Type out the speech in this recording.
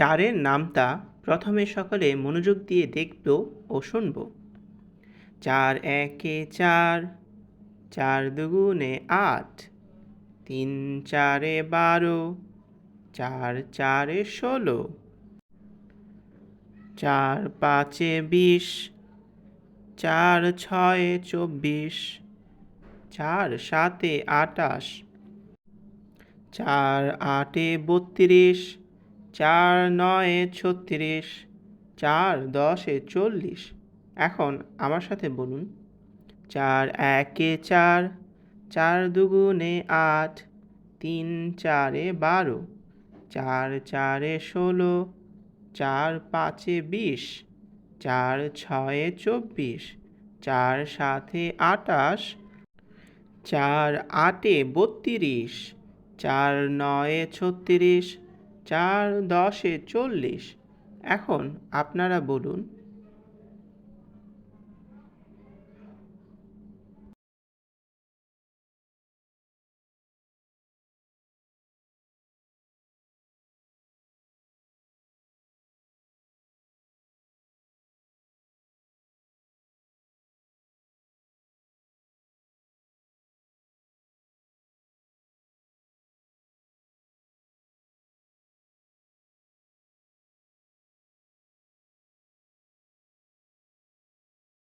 চারের নামতা প্রথমে সকলে মনোযোগ দিয়ে দেখব ও শুনব। ৪ একে ৪, ৪ দুগুণে ৮, ৩ ৪এ ১২, ৪ ৪এ ১৬, ৪ ৫এ ২০, ৪ ৬এ ২৪, ৪ ৭এ ২৮, ৪ ৮এ ৩২, ৪ ৯এ ৩৬, ৪ ১০এ ৪০। এখন আমার সাথে বলুন। ৪ একে ৪, ৪ দুগুণে ৮, ৩ ৪এ ১২, ৪ ৪এ ১৬, ৪ ৫এ ২০, ৪ ৬এ ২৪, ৪ ৭এ ২৮, ৪ ৮এ ৩২, ৪ ৯এ ৩৬, ৪ ১০এ ৪০। এখন আপনারা বলুন